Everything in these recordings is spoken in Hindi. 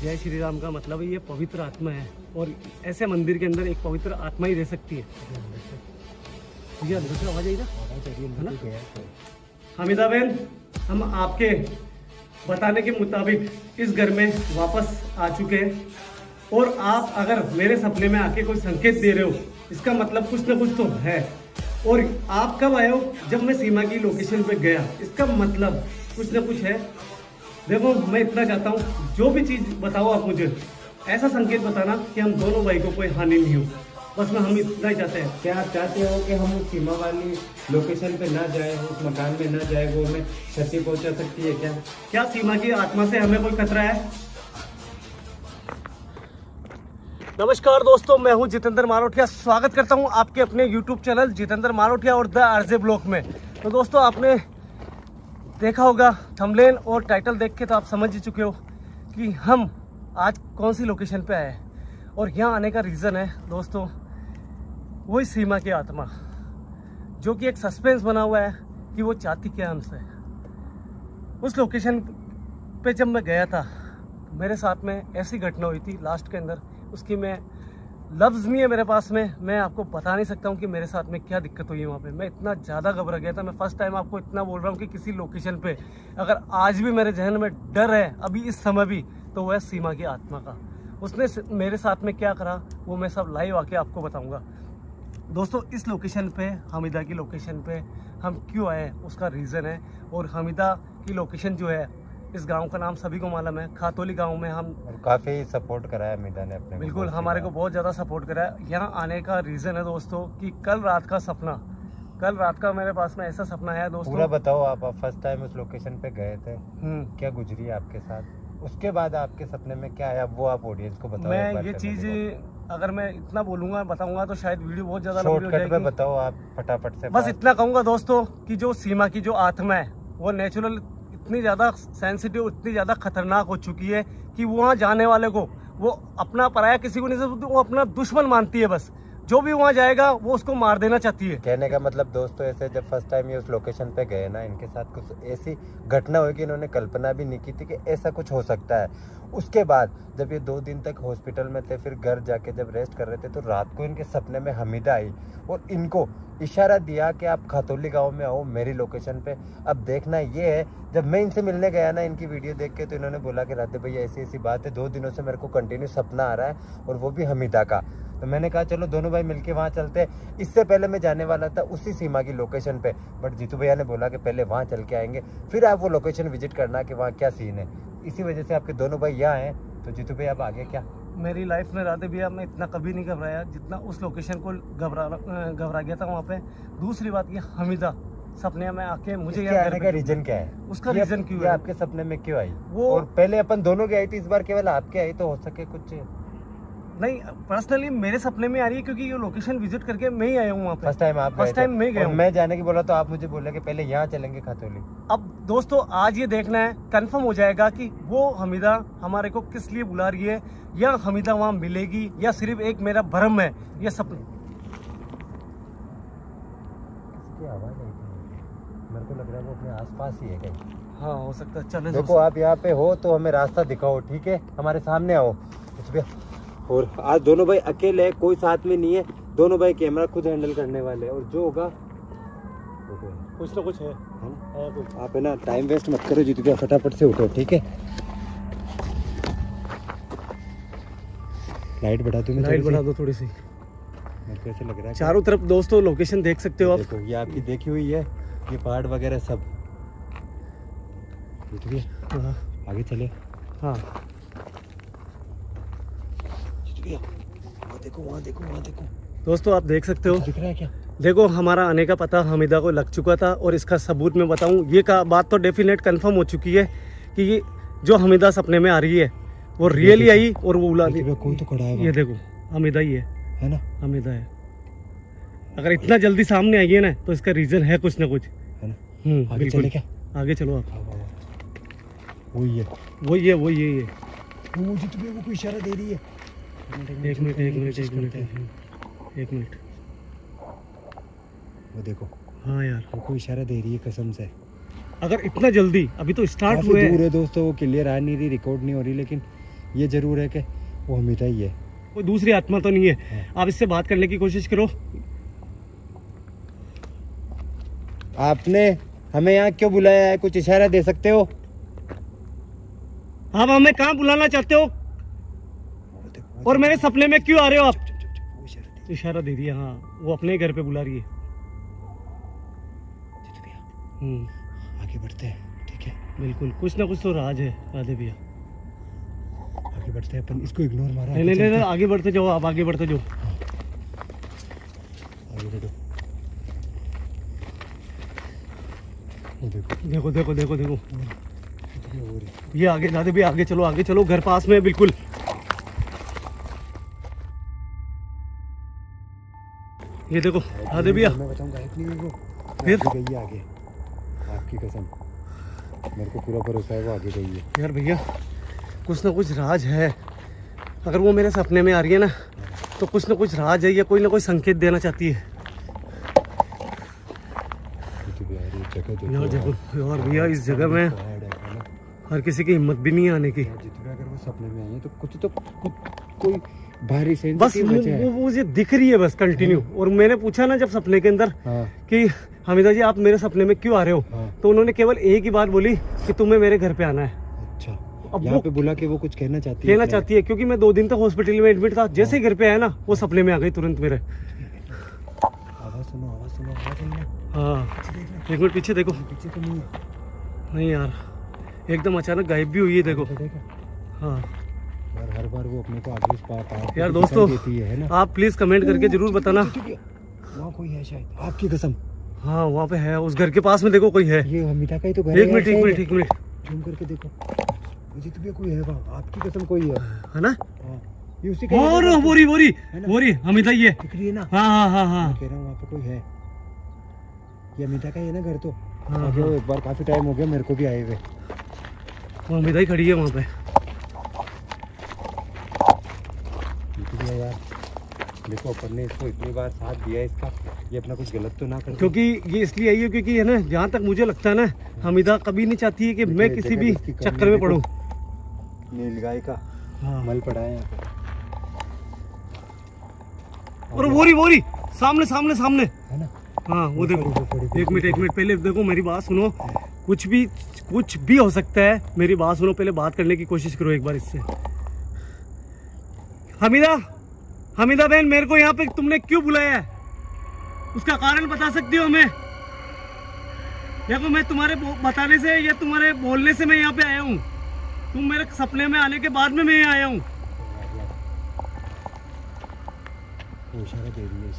जय श्री राम का मतलब ये पवित्र आत्मा है और ऐसे मंदिर के अंदर एक पवित्र आत्मा ही रह सकती है। ये अंदर से आवाज आई ना? हमीदा बहन, हम आपके बताने के मुताबिक इस घर में वापस आ चुके हैं और आप अगर मेरे सपने में आके कोई संकेत दे रहे हो, इसका मतलब कुछ ना कुछ तो है। और आप कब आए हो? जब मैं सीमा की लोकेशन पे गया, इसका मतलब कुछ ना कुछ है। देखो, मैं इतना चाहता हूँ, जो भी चीज़ बताओ आप मुझे, ऐसा संकेत बताना कि हम दोनों भाई को कोई हानि नहीं हो। बस मैं हम इतना ही चाहते हैं। क्या आप चाहते हो कि हम उस सीमा वाली लोकेशन पे ना जाए, उस मकान में ना जाए, वो हमें क्षति पहुंचा सकती है क्या? क्या सीमा की आत्मा से हमें कोई खतरा है? नमस्कार दोस्तों, मैं हूं जितेंद्र मारोठिया। स्वागत करता हूं आपके अपने YouTube चैनल जितेंद्र मारोठिया और द आरजे ब्लॉग में। तो दोस्तों, आपने देखा होगा थंबनेल और टाइटल देख के, तो आप समझ ही चुके हो कि हम आज कौन सी लोकेशन पे आए हैं। और यहाँ आने का रीज़न है दोस्तों, वही सीमा की आत्मा, जो कि एक सस्पेंस बना हुआ है कि वो चाहती क्या हमसे। उस लोकेशन पे जब मैं गया था, मेरे साथ में ऐसी घटना हुई थी लास्ट के अंदर, उसकी मैं लफ्ज़ नहीं है मेरे पास में, मैं आपको बता नहीं सकता हूँ कि मेरे साथ में क्या दिक्कत हुई वहाँ पे। मैं इतना ज़्यादा घबरा गया था। मैं फर्स्ट टाइम आपको इतना बोल रहा हूँ कि किसी लोकेशन पे अगर आज भी मेरे जहन में डर है, अभी इस समय भी, तो वह सीमा की आत्मा का। उसने मेरे साथ में क्या करा, वो मैं सब लाइव आके आपको बताऊँगा। दोस्तों, इस लोकेशन पे, हमीदा की लोकेशन पे हम क्यों आए, उसका रीज़न है। और हमीदा की लोकेशन जो है, इस गांव का नाम सभी को मालूम है, खातोली गांव में हम, और काफ़ी सपोर्ट करा है हमीदा ने अपने। बिल्कुल हमारे को बहुत ज़्यादा सपोर्ट करा है। यहाँ आने का रीज़न है दोस्तों कि कल रात का मेरे पास में ऐसा सपना है दोस्तों। पूरा बताओ। आप फर्स्ट टाइम उस लोकेशन पे गए थे, क्या गुजरी आपके साथ, उसके बाद आपके सपने में क्या आया, वो आप ऑडियंस को बताओ। मैं ये चीज़ अगर मैं इतना बोलूँगा, बताऊँगा, तो शायद वीडियो बहुत ज़्यादा लंबी हो जाएगी। बताओ आप फटाफट से। बस इतना कहूँगा दोस्तों कि जो सीमा की जो आत्मा है, वो नेचुरल इतनी ज़्यादा सेंसिटिव, इतनी ज़्यादा खतरनाक हो चुकी है कि वहाँ जाने वाले को वो अपना पराया किसी को नहीं समझती, वो अपना दुश्मन मानती है। बस जो भी वहाँ जाएगा वो उसको मार देना चाहती है। कहने का मतलब दोस्तों, ऐसे जब फर्स्ट टाइम ये उस लोकेशन पे गए ना, इनके साथ कुछ ऐसी घटना हुई कि इन्होंने कल्पना भी नहीं की थी कि ऐसा कुछ हो सकता है। उसके बाद जब ये 2 दिन तक हॉस्पिटल में थे, फिर घर जाके जब रेस्ट कर रहे थे, तो रात को इनके सपने में हमीदा आई और इनको इशारा दिया कि आप खातोली गांव में आओ मेरी लोकेशन पे। अब देखना ये है, जब मैं इनसे मिलने गया ना, इनकी वीडियो देख के, तो इन्होंने बोला कि राधे भैया ऐसी ऐसी बात है, 2 दिनों से मेरे को कंटिन्यू सपना आ रहा है और वो भी हमीदा का। तो मैंने कहा चलो दोनों भाई मिलके वहाँ चलते हैं। इससे पहले मैं जाने वाला था उसी सीमा की लोकेशन पे, बट जीतू भैया ने बोला कि पहले वहाँ चल के आएंगे, फिर आप वो लोकेशन विजिट करना कि वहाँ क्या सीन है। इसी वजह से आपके दोनों भाई यहाँ हैं। तो जीतू भैया, आप आगे क्या? मेरी लाइफ में राधे भैया मैं इतना कभी नहीं घबराया जितना उस लोकेशन को घबरा गया था वहाँ पे। दूसरी बात, ये हमीदा सपने में आके मुझे आने का रीजन क्या है? उसका रीजन क्यों है? आपके सपने में क्यों आई वो? और पहले अपन दोनों की आई थी, इस बार केवल आपके आई, तो हो सके कुछ नहीं, पर्सनली मेरे सपने में आ रही है क्योंकि ये लोकेशन विजिट करके मैं ही आया हूँ वहाँ पे। फर्स्ट टाइम आप? फर्स्ट टाइम मैं गया हूँ। मैं जाने की बोला तो आप मुझे बोले कि पहले यहाँ चलेंगे खातोली। अब दोस्तों, आज ये देखना है, कंफर्म हो जाएगा कि वो हमीदा हमारे को किस लिए बुला रही है, या हमीदा वहाँ मिलेगी, या सिर्फ एक मेरा भ्रम है, ये सपना। इसकी आवाज आई थी, मेरे को लग रहा है वो अपने आसपास ही है कहीं। हाँ, हो सकता है। चलो देखो, आप यहाँ पे हो तो हमें रास्ता दिखाओ, ठीक है? हमारे सामने आओ कुछ भी। और आज दोनों भाई अकेले हैं, कोई साथ में नहीं है। दोनों भाई कैमरा खुद हैंडल करने वाले हैं और जो होगा कुछ ना कुछ है। आप है ना, टाइम वेस्ट मत करो जीतू भैया, फटाफट से उठो, ठीक है? लाइट बढ़ा दूं? लाइट बढ़ा दो थोड़ी सी। मेरे को ऐसे लग रहा है चारों तरफ दोस्तों लोकेशन देख सकते हो आप। देखो, ये आपकी देखी हुई है, ये पहाड़ वगैरह सब। जीतू भैया, हाँ, आगे चले। हाँ, वहाँ देखो, वहाँ देखो, वहाँ देखो दोस्तों आप देख सकते हो। दिख रहा है क्या? देखो, हमारा आने का पता हमीदा को लग चुका था और इसका सबूत मैं बताऊं, ये का बात तो डेफिनेट कंफर्म हो चुकी है कि ये जो हमीदा सपने में आ रही है वो रियली आई और वो बुला दी। कोई तो खड़ा है, ये देखो, हमीदा ही है ना? हमीदा है। अगर इतना जल्दी सामने आई है ना, तो इसका रीजन है कुछ ना कुछ, है ना? आगे चले क्या? आगे चलो आप। वही है, वही है, वही है। वो जीतू भैया को इशारा दे रही है। एक मिनट, वो देखो। हाँ यार, वो कोई इशारा दे रही है कसम से। अगर इतना जल्दी, अभी तो स्टार्ट हुए दूर है दोस्तों, वो क्लियर आ नहीं रही, रिकॉर्ड नहीं हो रही, लेकिन ये जरूर है कि वो हमीदा ही है। कोई दूसरी आत्मा तो नहीं है। आप इससे बात करने की कोशिश करो। आपने हमें यहाँ क्यों बुलाया है, कुछ इशारा दे सकते हो? आप हमें कहाँ बुलाना चाहते हो और मेरे सपने में क्यों आ रहे हो आप? इशारा दे दिया। हाँ, वो अपने घर पे बुला रही है। आगे बढ़ते हैं, ठीक है? बिल्कुल, कुछ ना कुछ तो राज है राधे भैया। आगे बढ़ते हैं अपन, इसको इग्नोर मारा। नहीं, आगे बढ़ते जाओ, आप आगे बढ़ते जाओ। आगे बढ़ो। देखो देखो देखो देखो, ये आगे राधे भैया, आगे चलो, आगे चलो, घर पास में है बिल्कुल। ये देखो राधे भैया, मैं बताऊंगा नहीं वो फिर गई है आगे, आपकी कसम, मेरे को पूरा भरोसा है वो आगे गई है। यार भैया, कुछ ना कुछ राज है। अगर वो मेरे सपने में आ रही है ना, तो कुछ ना कुछ राज है या कोई ना कोई संकेत देना चाहती है। यार देखो यार भैया, इस जगह में हर किसी की हिम्मत भी नहीं आने की। अगर वो सपने में आई है तो कुछ कोई भारी से बस वो मुझे दिख रही है बस कंटिन्यू। और मैंने पूछा ना जब सपने के अंदर कि हमीदा जी आप मेरे सपने में क्यों आ रहे हो, तो उन्होंने केवल एक ही बात बोली कि तुम्हें मेरे घर पे आना है। अच्छा, अब यहाँ वो पे बुला के वो कुछ कहना चाहती है क्योंकि मैं 2 दिन तक हॉस्पिटल में एडमिट था। जैसे ही घर पे आया ना, वो सपने में आ गई तुरंत मेरे। आवाज सुनो, आवाज आई ना। हाँ, एक मिनट पीछे देखो। पीछे तो नहीं है। नहीं यार, एकदम अचानक गायब भी हुई है। देखो हाँ यार, हर बार वो अपने को आगे पार यार दोस्तों, है ना। आप प्लीज कमेंट करके जरूर बताना। वहाँ कोई है शायद, आपकी कसम। हाँ वहाँ पे है, उस घर के पास में देखो कोई है। ये हमीदा का ही तो घर है। एक मिनट जूम करके देखो, मुझे तो भी कोई है वहाँ, आपकी कसम कोई है ना। ये उसी का और बोरी हमीदा ये दिख रही है ना। हाँ कह रहा हूँ वहाँ पे कोई है। ये हमीदा का ही है ना घर तो। हाँ, आगे वो एक बार काफी टाइम हो गया मेरे को भी आए हुए। वो हमीदा ही खड़ी है वहाँ पे। यार देखो, अपन ने इसको इतनी बार साथ दिया इसका, ये अपना कुछ गलत तो ना कर। क्योंकि ये इसलिए आई है क्योंकि है ना, जहाँ तक मुझे लगता है ना, हमीदा कभी नहीं चाहती है कि मैं किसी भी चक्कर में पड़ूं। नीलगाय का मल पड़ा है यहाँ पे। और बोरी सामने है ना। हाँ वो देखो। एक मिनट पहले देखो, मेरी बात सुनो। कुछ भी हो सकता है, मेरी बात सुनो, पहले बात करने की कोशिश करो एक बार इससे। हमीदा बहन, मेरे को यहाँ पे तुमने क्यों बुलाया है, उसका कारण बता सकती हो हमें? देखो, मैं तुम्हारे बताने से या तुम्हारे बोलने से मैं यहाँ पे आया हूँ। तुम मेरे सपने में आने के बाद में मैं यहाँ आया हूँ। इशारा दे रही है।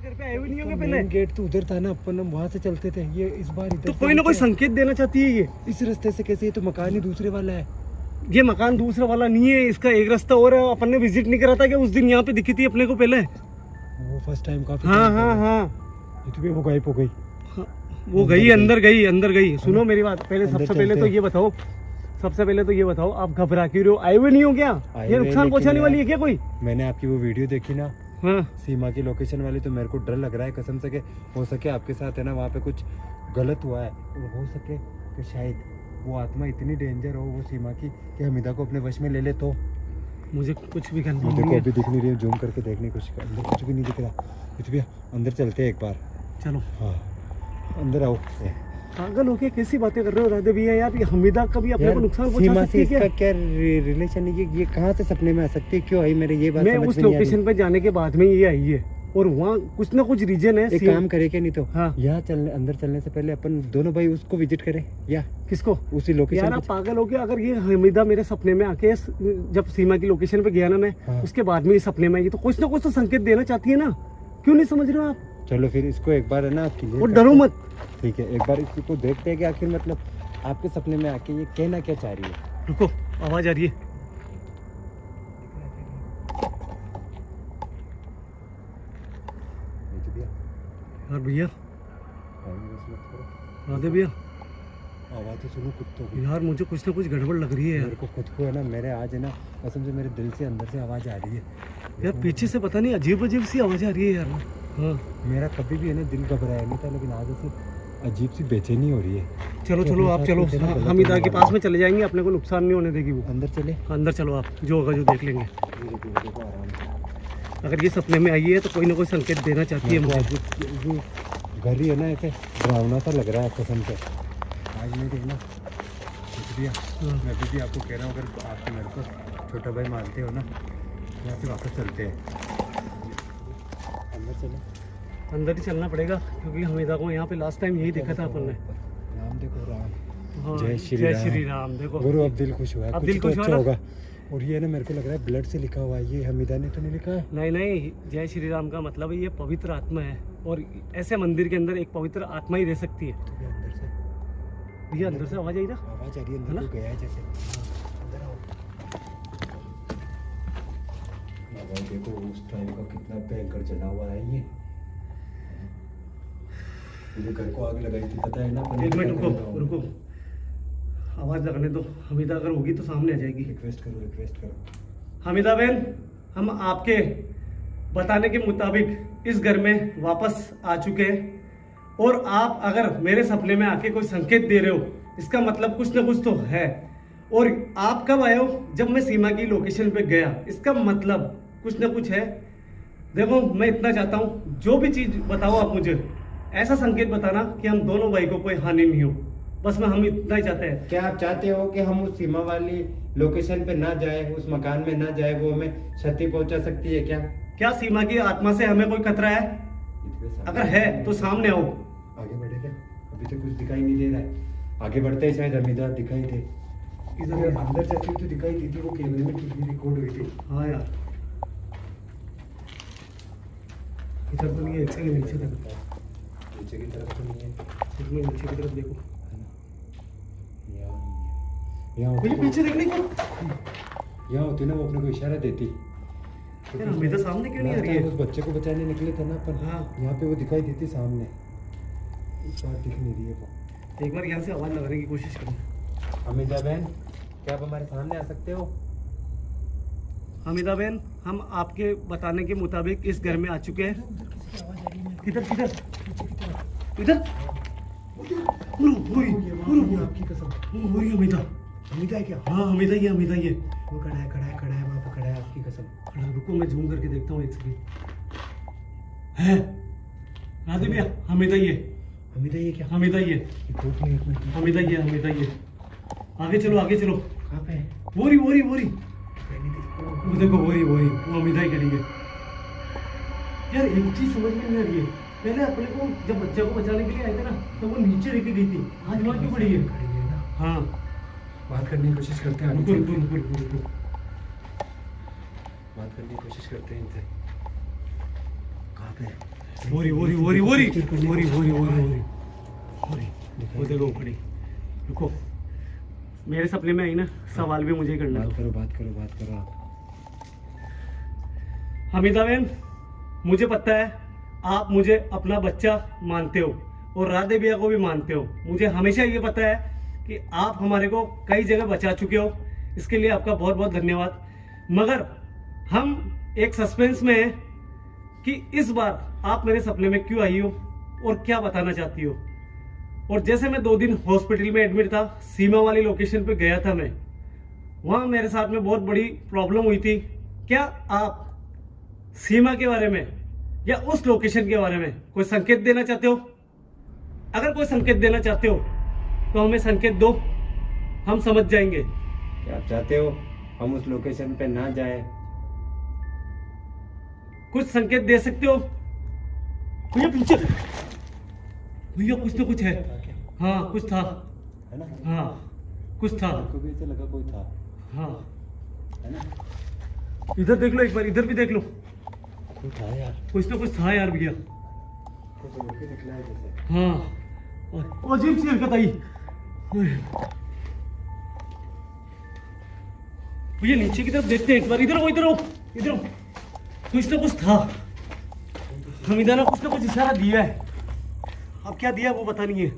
घर पे आए हुए नहीं होंगे पहले। गेट तो उधर था ना, अपन हम वहाँ से चलते थे। ये इस बार इधर तो कोई ना कोई संकेत देना चाहती है ये। इस रास्ते से कैसे? ये तो मकान ही दूसरे वाला है। ये मकान दूसरा वाला नहीं है, इसका एक रास्ता और है। अपन ने विजिट नहीं करा था कि उस दिन यहाँ पे दिखी थी अपने को पहले? वो फर्स्ट टाइम काफी। हाँ ये तो वो गायब हो गई। वो गई अंदर गई। सुनो मेरी बात, पहले सबसे पहले तो ये बताओ, आप घबरा क्यों रहे हो? आए हुए नहीं हो क्या? ये नुकसान पहुंचाने वाली है क्या कोई? मैंने आपकी वो वीडियो देखी ना, हाँ। सीमा की लोकेशन वाली, तो मेरे को डर लग रहा है कसम से कि हो सके आपके साथ है ना वहाँ पे कुछ गलत हुआ है, और हो सके कि शायद वो आत्मा इतनी डेंजर हो वो सीमा की कि हमीदा को अपने वश में ले ले। तो मुझे कुछ भी करना देखो, अभी दिख नहीं रही, जूम करके देखने की कोशिश कर। अंदर कुछ भी नहीं दिख रहा, कुछ भी। अंदर चलते हैं एक बार। चलो हाँ, अंदर आओ। पागल हो के कैसी बातें कर रहे हो राधे भैया? यार ये हमीदा का भी अपने को नुकसान पहुंचा सकती है क्या? इसका क्या रिलेशन है? ये कहाँ से सपने में आ सकती है? क्यों आई? मेरे ये बात मैं उस लोकेशन पे जाने के बाद में ये आई है, और वहाँ कुछ ना कुछ रीजन है। एक काम करे क्या, नहीं तो हाँ, यहाँ अंदर चलने से पहले अपन दोनों भाई उसको विजिट करें। या किसको? उसी लोकेशन। यार आप पागल हो गया? अगर ये हमीदा मेरे सपने में आके जब सीमा की लोकेशन पे गया ना मैं, उसके बाद में ये सपने में आई, तो कुछ ना कुछ तो संकेत देना चाहती है ना। क्यों नहीं समझ रहे हो आप? चलो फिर इसको एक बार है ना, वो डरो मत। ठीक है, एक बार इसको देखते हैं कि आखिर मतलब आपके सपने में आके ये कहना क्या चाह रही है। रुको, आवाज आ रही है। यार भैया, राधे भैया, आवाज तो सुनो कुत्तों की। यार मुझे कुछ ना कुछ गड़बड़ लग रही है यार। मेरे को खुद को है ना, मेरे आज है ना कसम से मेरे दिल से अंदर से आवाज आ रही है यार। पीछे से पता नहीं अजीब सी आवाज आ रही है यार। हाँ, मेरा कभी भी है ना दिल घबराया नहीं था, लेकिन आज ऐसे अजीब सी बेचैनी हो रही है। चलो चलो आप चलो, अपने साथ कुछ ना हमीदा के गलत पास में चले जाएंगे, अपने को नुकसान नहीं होने देगी वो। अंदर चले। अंदर चलो आप, जो होगा जो देख लेंगे। देखो आराम से। अगर ये सपने में आई है तो कोई ना कोई संकेत देना चाहती है मुझे। जो घर ही है ना, ऐसे डरावना सा लग रहा है कसम से। आज नहीं देखना भैया, मैं भी आपको कह रहा हूँ, अगर आपके मेरे को छोटा भाई मानते हो ना, यहाँ से वापस चलते हैं। अंदर चले। अंदर ही चलना पड़ेगा, क्योंकि हमीदा को यहाँ पे लास्ट टाइम यही देखा था अपन ने। राम देखो राम। हाँ, जय श्री जय राम। श्री राम। देखो गुरु अब दिल खुश हुआ है, अब कुछ दिल तो खुश हुआ अच्छा ना? होगा। और ये ना मेरे को लग रहा है ब्लड से लिखा हुआ है, ये हमीदा ने तो नहीं लिखा है। नहीं नहीं, जय श्री राम का मतलब है ये पवित्र आत्मा है, और ऐसे मंदिर के अंदर एक पवित्र आत्मा ही रह सकती है। तो भी अंदर से भैया अंदर से आवाज आई ना? आवाज आ रही है, है अंदर ना? को गया है जैसे। अंदर आओ। ना भाई देखो उस टाइम का कितना भयंकर जला हुआ है ये। मुझे घर को आग लगाई थी, पता है ना? एक मिनट रुको रुको, आवाज लगने दो। हमीदा अगर होगी तो सामने आ जाएगी। रिक्वेस्ट करो, रिक्वेस्ट करो। हमीदा बहन, हम आपके बताने के मुताबिक इस घर में वापस आ चुके हैं, और आप अगर मेरे सपने में आके कोई संकेत दे रहे हो, इसका मतलब कुछ ना कुछ तो है। और आप कब आए हो? जब मैं सीमा की लोकेशन पे गया, इसका मतलब कुछ ना कुछ है। देखो मैं इतना चाहता हूँ, जो भी चीज बताओ आप मुझे, ऐसा संकेत बताना कि हम दोनों भाई को कोई हानि नहीं हो। बस हम इतना ही चाहते हैं। क्या आप चाहते हो कि हम उस सीमा वाली लोकेशन पे ना जाए, उस मकान में ना जाए, वो हमें क्षति पहुंचा सकती है क्या? क्या सीमा की आत्मा से हमें कोई खतरा है? अगर है तो सामने आओ। आगे बढ़े क्या? अभी तो कुछ दिखाई नहीं दे रहा है। आगे बढ़ते ही शायद हमीदा दिखाई दे। इधर अंदर जाती तो दिखाई दी थी, वो कैमरे में टीवी रिकॉर्ड हुई थी। हाँ यार, इधर तो नहीं है, एक सेकंड नीचे देखो। नीचे की तरफ तो नहीं है, एक मिनट नीचे की तरफ देखो। यहाँ भैया पीछे देखने को। यहाँ होती ना, वो अपने को इशारा देती। यार हमीदा सामने क्यों नहीं आ रही है? उस बच्चे को बचाने निकले थे ना अपन। हाँ। यहाँ पे वो दिखाई देती सामने, इस बार दिख नहीं रही है वो। एक बार यहाँ से आवाज लगाने की कोशिश करो। हमीदा बहन, क्या आप हमारे सामने आ सकते हो? हमीदा बहन, हम आपके बताने के मुताबिक इस घर में आ चुके हैं। किधर किधर इधर? आपकी कसम। हमीदा। हमीदा है क्या? हाँ हमीदा ही है, हमीदा ही है। वो खड़ा है, खड़ा है, खड़ा है, वहाँ पे खड़ा है, आपकी कसम। खड़ा, रुको मैं जूम करके देखता हूँ एक सेकंड। है राधे भैया, हमीदा ही है। हमीदा ये क्या? हमीदा ही है, रिपोर्ट नहीं, एक मिनट। हमीदा ही है, हमीदा ही है। आगे चलो, आगे चलो। कहाँ पे है? वोरी वोरी वोरी, दिखाई नहीं दे। वो देखो वोरी वोरी, वो हमीदा ही खड़ी है। यार एक चीज समझ में नहीं आ रही है, पहले अपने को जब बच्चे को बचाने के लिए आए थे ना, तो वो नीचे लेके गई थी, आज वहाँ क्यों खड़ी है? खड़ी है ना। हाँ बात करने की कोशिश करते हैं, रुको रुको रुको रुको रुको। बात करने की कोशिश करते हैं इनसे। कहाँ पे है? वोरी वोरी वोरी वोरी वोरी वोरी वोरी वोरी वोरी, वो देखो वो खड़ी। रुको, मेरे सपने में आई ना, सवाल भी मुझे ही करना है। बात करो, बात करो, बात करो आप। हमीदा बहन, मुझे पता है आप मुझे अपना बच्चा मानते हो, और राधे भैया को भी मानते हो। मुझे हमेशा ये पता है कि आप हमारे को कई जगह बचा चुके हो, इसके लिए आपका बहुत बहुत धन्यवाद। मगर हम एक सस्पेंस में हैं कि इस बार आप मेरे सपने में क्यों आई हो और क्या बताना चाहती हो। और जैसे मैं 2 दिन हॉस्पिटल में एडमिट था, सीमा वाली लोकेशन पे गया था मैं, वहां मेरे साथ में बहुत बड़ी प्रॉब्लम हुई थी। क्या आप सीमा के बारे में या उस लोकेशन के बारे में कोई संकेत देना चाहते हो? अगर कोई संकेत देना चाहते हो तो हमें संकेत दो, हम समझ जाएंगे। क्या आप चाहते हो हम उस लोकेशन पे ना जाए? कुछ संकेत दे सकते हो? भैया पीछे, भैया कुछ तो कुछ है। हाँ कुछ था, है ना? हाँ कुछ था। आपको भी ऐसा लगा कोई था, हाँ है ना? इधर देख लो, एक बार इधर भी देख लो, कोई था यार, कुछ तो कुछ था यार भैया। कुछ उड़ के निकला है जैसे। हाँ, और अजीब सी हरकत आई। भैया नीचे की तरफ देखते हैं एक बार, इधर हो इधर हो इधर हो। कुछ तो कुछ था, हमीदा ने कुछ ना कुछ इशारा दिया है, अब क्या दिया वो पता नहीं है।